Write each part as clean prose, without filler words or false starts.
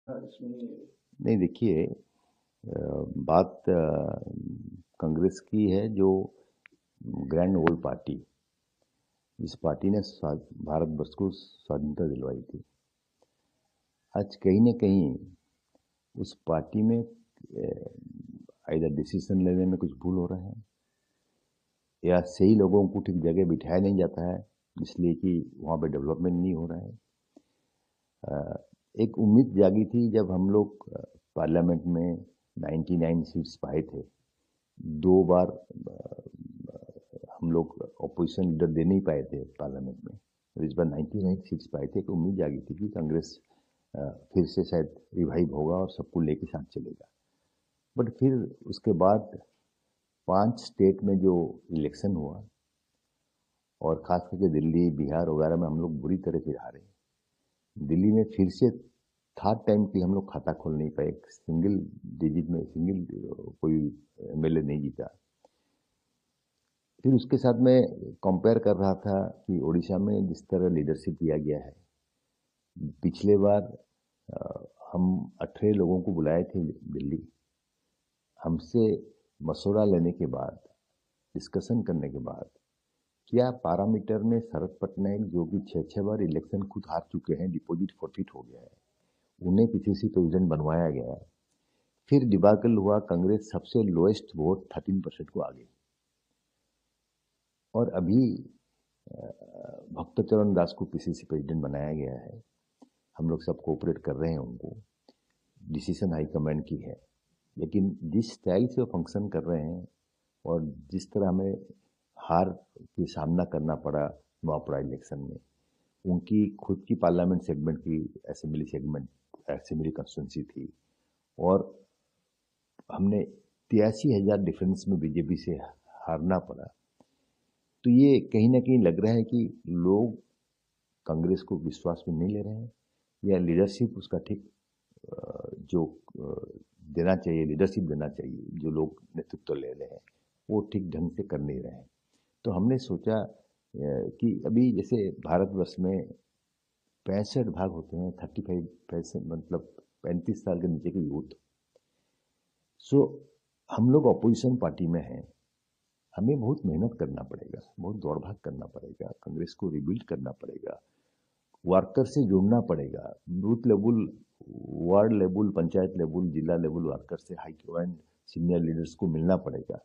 नहीं, देखिए, बात कांग्रेस की है, जो ग्रैंड ओल्ड पार्टी, जिस पार्टी ने भारतवर्ष को स्वाधीनता दिलवाई थी। आज कहीं न कहीं उस पार्टी में आइदर डिसीजन लेने में कुछ भूल हो रहा है, या सही लोगों को ठीक जगह बिठाया नहीं जाता है, इसलिए कि वहाँ पे डेवलपमेंट नहीं हो रहा है। एक उम्मीद जागी थी जब हम लोग पार्लियामेंट में 99 सीट्स पाए थे। 2 बार हम लोग ऑपोजिशन लीडर दे नहीं पाए थे पार्लियामेंट में, और इस बार 99 सीट्स पाए थे। तो उम्मीद जागी थी कि कांग्रेस फिर से शायद रिवाइव होगा और सबको लेके साथ चलेगा। बट फिर उसके बाद 5 स्टेट में जो इलेक्शन हुआ, और खास करके दिल्ली, बिहार वगैरह में हम लोग बुरी तरह से हारे। दिल्ली में फिर से थर्ड टाइम की हम लोग खाता खोल नहीं पाए। सिंगल डिजिट में कोई एमएलए नहीं जीता। फिर उसके साथ मैं कंपेयर कर रहा था कि उड़ीसा में जिस तरह लीडरशिप दिया गया है, पिछले बार हम 18 लोगों को बुलाए थे दिल्ली। हमसे मशवरा लेने के बाद, डिस्कशन करने के बाद, क्या पैरामीटर में शरद पटनायक, जो कि 6 बार इलेक्शन खुद हार चुके हैं, डिपॉजिट फोर्फिट हो गया है, उन्हें पीसीसी प्रेसिडेंट बनवाया गया है। फिर डिबाकल हुआ, कांग्रेस सबसे लोएस्ट वोट 13% को आ गई। और अभी भक्तचरण दास को पीसीसी प्रेसिडेंट बनाया गया है। हम लोग सब कोऑपरेट कर रहे हैं उनको, डिसीजन हाईकमांड की है। लेकिन जिस स्टाइल से वो फंक्शन कर रहे हैं, और जिस तरह हमें हार की सामना करना पड़ा नवापड़ा इलेक्शन में, उनकी खुद की पार्लियामेंट सेगमेंट की असेंबली कंस्टिट्यूंसी थी, और हमने 83,000 डिफरेंस में बीजेपी से हारना पड़ा। तो ये कहीं ना कहीं लग रहा है कि लोग कांग्रेस को विश्वास में नहीं ले रहे हैं, या लीडरशिप उसका ठीक जो देना चाहिए, लीडरशिप देना चाहिए, जो लोग नेतृत्व ले रहे हैं, वो ठीक ढंग से कर नहीं रहे हैं। तो हमने सोचा कि अभी जैसे भारतवर्ष में 65 भाग होते हैं, 35%, मतलब 35 साल के नीचे के यूथ। सो हम लोग अपोजिशन पार्टी में हैं। हमें बहुत मेहनत करना पड़ेगा, बहुत दौड़ भाग करना पड़ेगा, कांग्रेस को रिबिल्ड करना पड़ेगा, वर्कर से जुड़ना पड़ेगा, booth level, ward level, panchayat level, जिला लेवल वर्कर से हाई कमांड, सीनियर लीडर्स को मिलना पड़ेगा।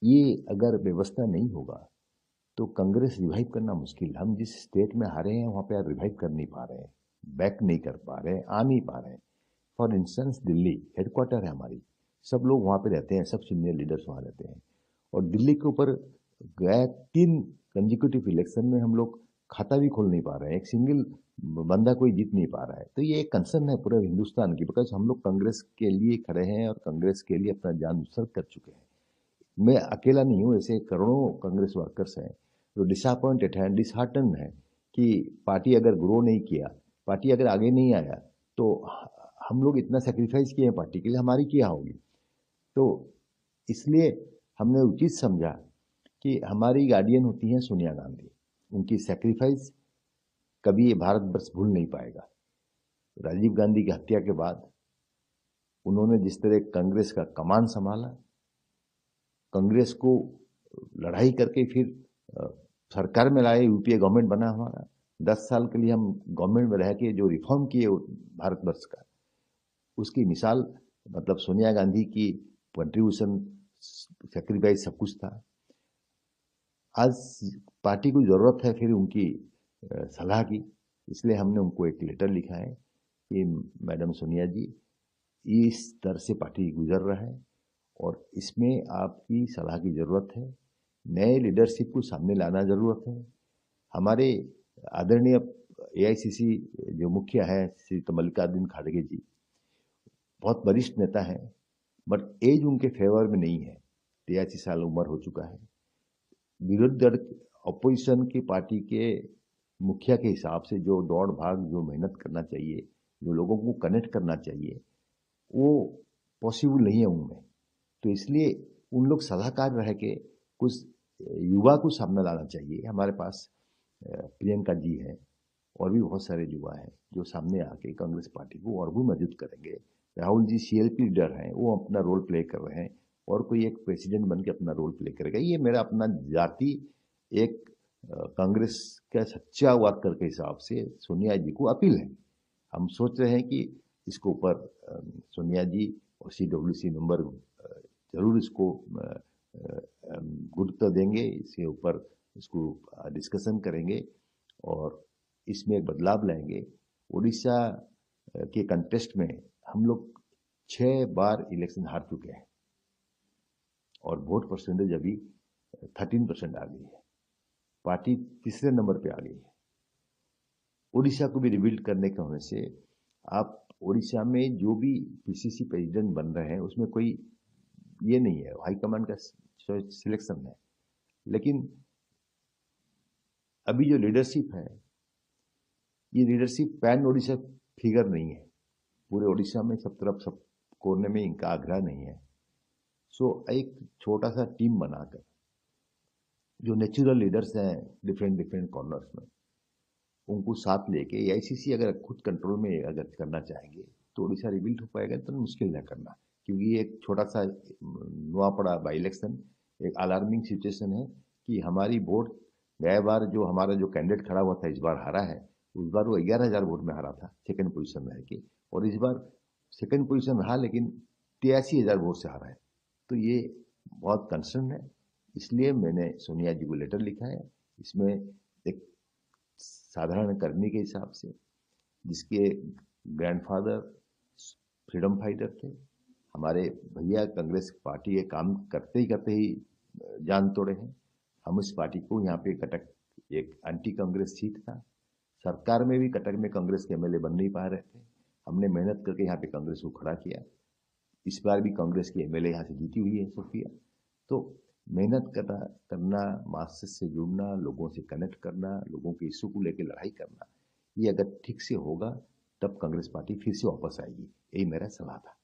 ये अगर व्यवस्था नहीं होगा तो कांग्रेस रिवाइव करना मुश्किल। हम जिस स्टेट में हारे हैं वहाँ पे रिवाइव कर नहीं पा रहे हैं, बैक नहीं कर पा रहे हैं, आ नहीं पा रहे हैं। फॉर इंस्टेंस, दिल्ली हेडक्वार्टर है हमारी, सब लोग वहाँ पे रहते हैं, सब सीनियर लीडर्स वहाँ रहते हैं। और दिल्ली के ऊपर गया 3 कंजिक्यूटिव इलेक्शन में हम लोग खाता भी खोल नहीं पा रहे हैं, एक सिंगल बंदा कोई जीत नहीं पा रहा है। तो ये एक कंसर्न है पूरे हिंदुस्तान की, बिकॉज हम लोग कांग्रेस के लिए खड़े हैं और कांग्रेस के लिए अपना जान उत्सर्ग कर चुके हैं। मैं अकेला नहीं हूँ, ऐसे करोड़ों कांग्रेस वर्कर्स हैं जो डिसअपॉइंटेड हैं, डिसहार्टन है कि पार्टी अगर ग्रो नहीं किया, पार्टी अगर आगे नहीं आया, तो हम लोग इतना सेक्रीफाइस किए हैं पार्टी के लिए, हमारी क्या होगी। तो इसलिए हमने उचित समझा कि हमारी गार्डियन होती हैं सोनिया गांधी। उनकी सेक्रीफाइस कभी ये भारतवर्ष भूल नहीं पाएगा। राजीव गांधी की हत्या के बाद उन्होंने जिस तरह कांग्रेस का कमान संभाला, कांग्रेस को लड़ाई करके फिर सरकार में लाए, यूपीए गवर्नमेंट बना हमारा। 10 साल के लिए हम गवर्नमेंट में रह के जो रिफॉर्म किए भारतवर्ष का, उसकी मिसाल, मतलब सोनिया गांधी की कंट्रीब्यूशन, सेक्रीफाइस सब कुछ था। आज पार्टी को जरूरत है फिर उनकी सलाह की। इसलिए हमने उनको एक लेटर लिखा है कि मैडम सोनिया जी, इस तरह से पार्टी गुजर रहा है और इसमें आपकी सलाह की जरूरत है। नए लीडरशिप को सामने लाना जरूरत है। हमारे आदरणीय एआईसीसी जो मुखिया है श्री मल्लिकार्जुन खड़गे जी, बहुत वरिष्ठ नेता हैं, बट एज उनके फेवर में नहीं है। 83 साल उम्र हो चुका है। विरोधी दल, अपोजिशन की पार्टी के मुखिया के हिसाब से जो दौड़ भाग, जो मेहनत करना चाहिए, जो लोगों को कनेक्ट करना चाहिए, वो पॉसिबल नहीं है उनमें। तो इसलिए उन लोग सलाहकार रह के कुछ युवा को सामने लाना चाहिए। हमारे पास प्रियंका जी हैं, और भी बहुत सारे युवा हैं जो सामने आके कांग्रेस पार्टी को और भी मजबूत करेंगे। राहुल जी सीएलपी लीडर हैं, वो अपना रोल प्ले कर रहे हैं, और कोई एक प्रेसिडेंट बन के अपना रोल प्ले करेगा। ये मेरा अपना जाति एक कांग्रेस का सच्चा वर्कर के हिसाब से सोनिया जी को अपील है। हम सोच रहे हैं कि इसको ऊपर सोनिया जी और CWC मेंबर जरूर इसको गुरुत्व देंगे, इसके ऊपर इसको डिस्कशन करेंगे और इसमें एक बदलाव लाएंगे। उड़ीसा के कंटेस्ट में हम लोग 6 बार इलेक्शन हार चुके हैं और वोट परसेंटेज अभी 13% आ गई है। पार्टी तीसरे नंबर पे आ गई है। उड़ीसा को भी रिबिल्ड करने के होने से आप उड़ीसा में जो भी PCC प्रेसिडेंट बन रहे हैं उसमें कोई ये नहीं है, हाईकमांड का सिलेक्शन है। लेकिन अभी जो लीडरशिप है, ये लीडरशिप पैन उड़ीसा फिगर नहीं है। पूरे उड़ीसा में सब तरफ सब कोने में इनका आग्रह नहीं है। सो एक छोटा सा टीम बनाकर जो नेचुरल लीडर्स हैं डिफरेंट कॉर्नर्स में, उनको साथ लेके AICC अगर खुद कंट्रोल में अगर करना चाहेंगे तो उड़ीसा रिबिल्ड हो पाएगा। तो मुश्किल है करना, क्योंकि ये एक छोटा सा नुआपड़ा बाई इलेक्शन एक अलार्मिंग सिचुएशन है कि हमारी वोट गए बार जो हमारा जो कैंडिडेट खड़ा हुआ था इस बार हारा है। उस बार वो 11,000 वोट में हारा था सेकंड पोजीशन में रह के, और इस बार सेकंड पोजीशन रहा लेकिन 83,000 वोट से हारा है। तो ये बहुत कंसर्न है। इसलिए मैंने सोनिया जी को लेटर लिखा है। इसमें एक साधारण कर्मी के हिसाब से, जिसके ग्रैंडफादर फ्रीडम फाइटर थे, हमारे भैया कांग्रेस पार्टी के काम करते ही जान तोड़े हैं। हम इस पार्टी को यहाँ पे कटक एक एंटी कांग्रेस सीट था, सरकार में भी कटक में कांग्रेस के MLA बन नहीं पा रहे थे। हमने मेहनत करके यहाँ पे कांग्रेस को खड़ा किया। इस बार भी कांग्रेस की MLA यहाँ से जीती हुई है सोफिया। तो मेहनत करना, मार्क्सिस्ट से जुड़ना, लोगों से कनेक्ट करना, लोगों के इशू को लेकर लड़ाई करना, ये अगर ठीक से होगा तब कांग्रेस पार्टी फिर से वापस आएगी। यही मेरा सलाह था।